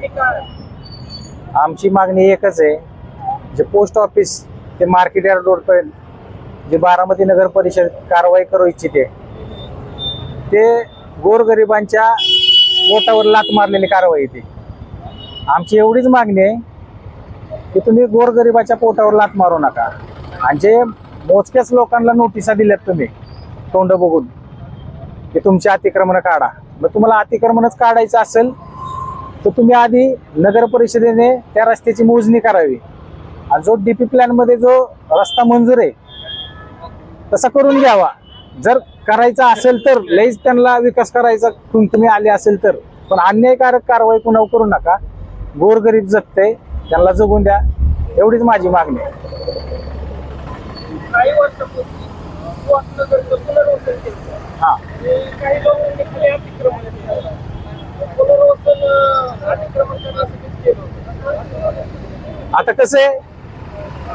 मागणी काय? आमची मागणी एकच आहे, जे पोस्ट ऑफिस ते मार्केट यार्ड रोड पर्यंत जे बारामती नगर परिषद कारवाई करू इच्छिते ते गोरगरिबांच्या पोटावर लाथ मारलेली कारवाई ती आमची एवढीच मागणी आहे की तुम्ही गोरगरिबाच्या पोटावर लाथ मारू नका। आणि जे मोजक्याच लोकांना नोटिसा दिल्यात तुम्ही तोंड बघून की तुमचे अतिक्रमण काढा, मग तुम्हाला अतिक्रमणच काढायचं असेल तर तुम्ही आधी नगर परिषदेने त्या रस्त्याची मोजणी करावी आणि जो डीपी प्लॅन मध्ये जो रस्ता मंजूर आहे तसा करून घ्यावा। जर करायचा असेल तर लईच त्यांना विकास करायचा तुम्ही आले असेल तर, पण अन्यायकारक कारवाई कुणावर करू नका। गोरगरीब जगते त्यांना जगून द्या, एवढीच माझी मागणी आहे। काही वर्षापूर्वी सुहासनगरचं पुनर्वसन केलं। हा, काही लोकांनी खाली अतिक्रमण केलं, पुनर्वसन अतिक्रमण करण्यासाठीच केलं होतं। आता कसं आहे,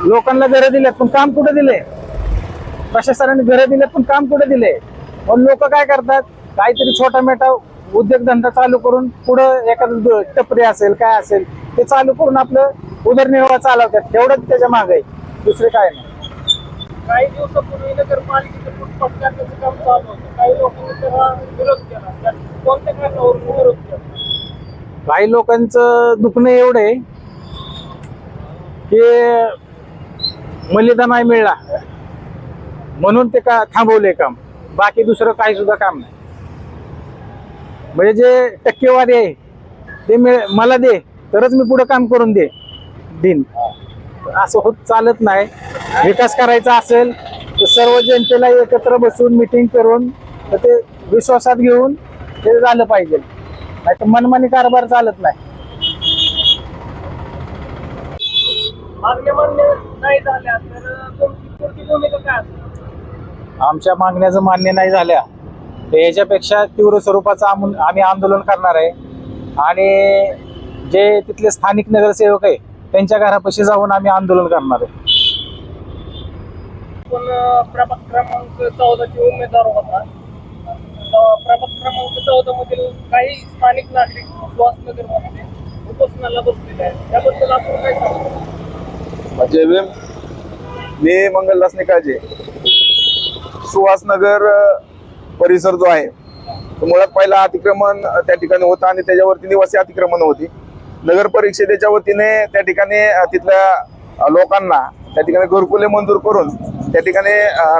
लोकांना घरं दिलेत पण काम कुठे दिले? प्रशासनाने घरं दिलेत पण काम कुठे दिले? पण लोक काय करतात, काहीतरी छोटा मोठा उद्योगधंदा चालू करून पुढं एखादं टपरी असेल काय असेल ते चालू करून आपलं उदरनिर्वाह चालवतात, तेवढंच त्याच्या मागे आहे, दुसरे काय नाही। काही दिवसापूर्वी नगरपालिकेचं फुटपाथ करण्याचं काम चालू होतं, काही लोकांनी त्याला विरोध केला। त्यात कोणत्या कारणावरून विरोध केला? काही लोकांचं दुखणं एवढं आहे की मलिदा नाही मिळला म्हणून ते का थांबवले काम, बाकी दुसरं काही सुद्धा काम नाही। म्हणजे जे टक्केवारी आहे ते मला दे तरच मी पुढे काम करून देईन, असं होत चालत नाही। विकास करायचा असेल तर सर्व जनतेला एकत्र बसून मीटिंग करून तर ते विश्वासात घेऊन ते झालं पाहिजे, नाही तर मनमानी कारभार चालत नाही। मागण्या मान्य नाही झाल्या तर तुमची पुढची भूमिका काय असेल? आमच्या मागण्या जर मान्य नाही झाल्या तर याच्यापेक्षा तीव्र स्वरूपाचं आम्ही आंदोलन करणार आहे आणि जे तिथले स्थानिक नगरसेवक आहे त्यांच्या घरापाशी जाऊन आम्ही आंदोलन करणार आहे। पण प्रभाग क्रमांक 14 चे उमेदवार होता, प्रभाग क्रमांक 14 मधील काही स्थानिक नागरिक सुहासनगरमध्ये उपोषणाला बसलेले आहेत, त्याबद्दल आपण काय सांगतो? म्हणजे मी मंगलदास निकाळजे, सुहासनगर परिसर जो आहे तो मुळात पहिला अतिक्रमण त्या ठिकाणी होतं आणि त्याच्यावरती निवासी अतिक्रमण होती। नगर परिषदेच्या वतीने त्या ठिकाणी तिथल्या लोकांना त्या ठिकाणी घरकुले मंजूर करून त्या ठिकाणी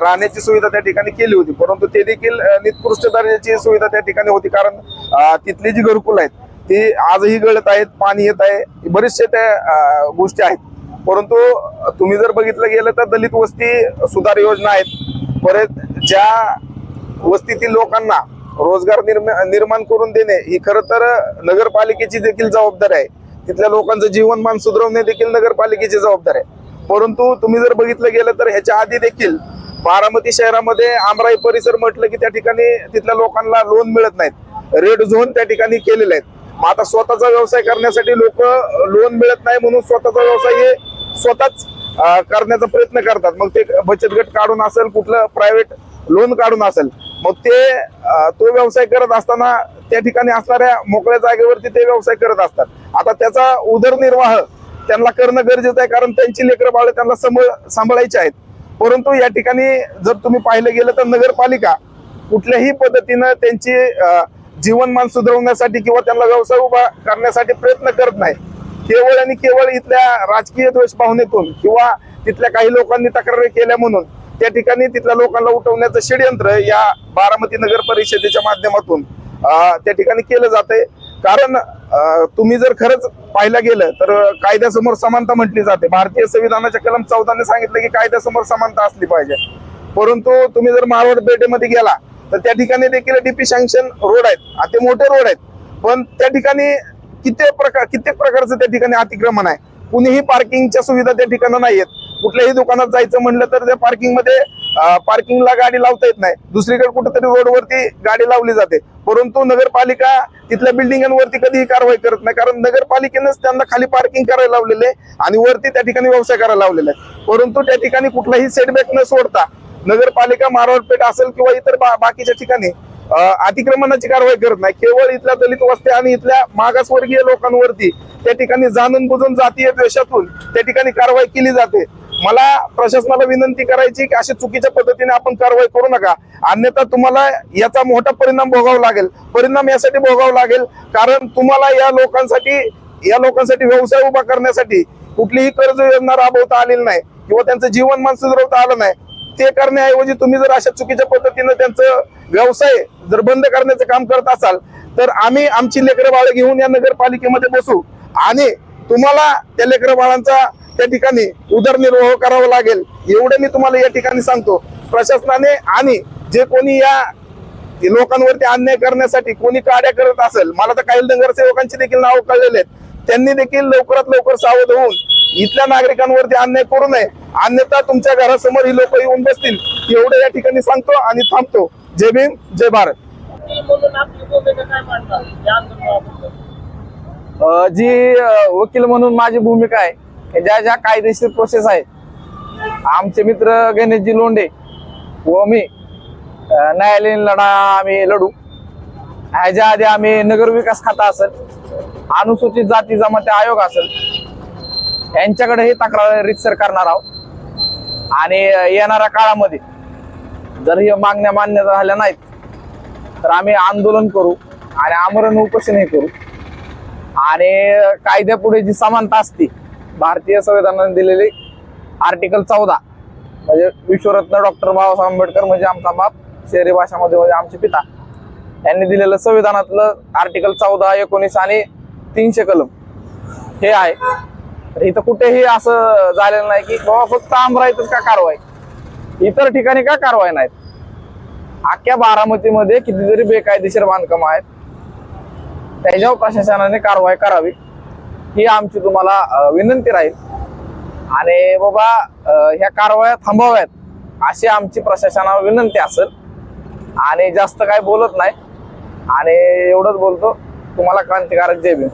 राहण्याची सुविधा त्या ठिकाणी केली होती, परंतु ते देखील निकृष्ट दर्जाची सुविधा त्या ठिकाणी होती, कारण तिथली जी घरकुल आहेत ती आजही गळत आहेत, पाणी येत आहे, बरेचसे त्या गोष्टी आहेत। परंतु तुम्ही जर बघितलं गेलं तर दलित वस्ती सुधार योजना आहेत, परत ज्या वस्तीतील लोकांना रोजगार निर्माण करून देणे ही खरं तर नगरपालिकेची देखील जबाबदारी आहे। तिथल्या लोकांचं जीवनमान सुधारवणे देखील नगरपालिकेची जबाबदारी आहे। परंतु तुम्ही जर बघितलं गेलं तर ह्याच्या आधी देखील बारामती शहरामध्ये आमराई परिसर म्हटलं की त्या ठिकाणी तिथल्या लोकांना लोन मिळत नाहीत, रेड झोन त्या ठिकाणी केलेले आहेत। मग आता स्वतःचा व्यवसाय करण्यासाठी लोक लोन मिळत नाही म्हणून स्वतःचा व्यवसाय हे स्वतःच करण्याचा प्रयत्न करतात। मग ते बचत गट काढून असेल, कुठलं प्रायव्हेट लोन काढून असेल, मग ते तो व्यवसाय करत असताना त्या ठिकाणी असणाऱ्या मोकळ्या जागेवरती ते व्यवसाय करत असतात। आता त्याचा उदरनिर्वाह त्यांना करणं गरजेचं आहे, कारण त्यांची लेकरं बाळ त्यांना सांभाळायची आहेत। परंतु या ठिकाणी जर तुम्ही पाहिलं गेलं तर नगरपालिका कुठल्याही पद्धतीनं त्यांची जीवनमान सुधारवण्यासाठी किंवा त्यांना व्यवसाय उभा करण्यासाठी प्रयत्न करत नाही। केवळ आणि केवळ इथल्या राजकीय द्वेष भावनेतून किंवा तिथल्या काही लोकांनी तक्रारी केल्या म्हणून त्या ठिकाणी तिथल्या लोकांना उठवण्याचं षडयंत्र या बारामती नगर परिषदेच्या माध्यमातून त्या ठिकाणी केलं जातंय। कारण तुम्ही जर खरंच पाहायला गेलं तर कायद्यासमोर समानता म्हटली जाते। भारतीय संविधानाच्या कलम 14 ने सांगितलं की कायद्यासमोर समानता असली पाहिजे, परंतु तुम्ही जर मारवाड पेठेमध्ये गेला तर त्या ठिकाणी देखील डीपी सँक्शन रोड आहेत, अति मोठे रोड आहेत, पण त्या ठिकाणी कित्येक प्रकारचं त्या ठिकाणी अतिक्रमण आहे। कुणीही पार्किंगच्या सुविधा त्या ठिकाणी नाहीयेत। कुठल्याही दुकानात जायचं म्हणलं तर त्या पार्किंगला गाडी लावता येत नाही, दुसरीकडे कुठेतरी रोडवरती गाडी लावली जाते, परंतु नगरपालिका तिथल्या बिल्डिंगांवरती कधीही कारवाई करत नाही, कारण नगरपालिकेनंच त्यांना खाली पार्किंग करायला लावलेले आणि वरती त्या ठिकाणी व्यवसाय करायला लावलेला आहे। परंतु त्या ठिकाणी कुठलाही सेटबॅक न सोडता नगरपालिका मारवाड पेठ असेल किंवा इतर बाकीच्या ठिकाणी अतिक्रमणाची कारवाई करत नाही, केवळ इथल्या दलित वस्त्या आणि इथल्या मागासवर्गीय लोकांवरती त्या ठिकाणी जाणून बुजून जातीय द्वेषातून त्या ठिकाणी कारवाई केली जाते. मला प्रशासनाला विनंती करायची की अशा चुकीच्या पद्धतीने आपण कारवाई करू नका, अन्यथा तुम्हाला याचा मोठा परिणाम भोगावा लागेल. परिणाम यासाठी भोगावा लागेल कारण तुम्हाला या लोकांसाठी व्यवसाय उभा करण्यासाठी कुठलीही कर्ज योजना राबवता आलेली नाही किंवा त्यांचं जीवनमान सुधारवता आलं नाही. ते करण्याऐवजी तुम्ही जर अशा चुकीच्या पद्धतीने त्यांचं व्यवसाय जर बंद करण्याचं काम करत असाल तर आम्ही आमची लेकरं बाळ घेऊन या नगरपालिकेमध्ये बसू आणि तुम्हाला त्या लेकरं बाळांचा त्या ठिकाणी उदरनिर्वाह करावा लागेल, एवढं मी तुम्हाला या ठिकाणी सांगतो. प्रशासनाने आणि जे कोणी या लोकांवरती अन्याय करण्यासाठी कोणी कार्य करत असेल, मला तर काही नगरसेवकांची देखील नाव कळलेले आहेत, त्यांनी देखील लवकरात लवकर सावध होऊन इथल्या नागरिकांवरती अन्याय करू नये, अन्यथा तुमच्या घरासमोर ही लोक येऊन बसतील एवढं या ठिकाणी सांगतो आणि थांबतो. जय भीम, जय भारत. म्हणून आपली भूमिका काय मांडणार या आंदोलनाबद्दल? जी वकील म्हणून माझी भूमिका आहे, ज्या ज्या कायदेशीर प्रोसेस आहे, आमचे मित्र गणेशजी लोंढे व मी न्यायालयीन लढा आम्ही लढू. ह्याच्या आधी आम्ही नगर विकास खाता असेल, अनुसूचित जाती जमाती आयोग असेल, यांच्याकडे ही तक्रार रितसर करणार आहोत आणि येणाऱ्या काळामध्ये जर ही मागण्या मान्य झाल्या नाहीत तर आम्ही आंदोलन करू आणि आमरण उपोषणही करू. आणि कायद्यापुढे जी समानता असते, भारतीय संविधानाने दिलेली आर्टिकल 14 म्हणजे विश्वरत्न डॉक्टर बाबासाहेब आंबेडकर म्हणजे आमचा बाप, शहरी भाषामध्ये म्हणजे आमचे पिता, यांनी दिलेलं संविधानातलं आर्टिकल 14, 19 आणि 300 कलम हे आहे. तर इथं कुठेही असं झालेलं नाही की बाबा फक्त अमरावतीतच का कारवाई, इतर ठिकाणी का कारवाई नाहीत. अख्ख्या बारामतीमध्ये कितीतरी बेकायदेशीर बांधकाम आहेत, त्याच्यावर प्रशासनाने कारवाई करावी ही आमची तुम्हाला विनंती राहील. आणि बाबा ह्या कारवाया थांबवाव्यात अशी आमची प्रशासनाला विनंती असेल. आणि जास्त काय बोलत नाही आणि एवढंच बोलतो. तुम्हाला क्रांतिकारक जय भीम.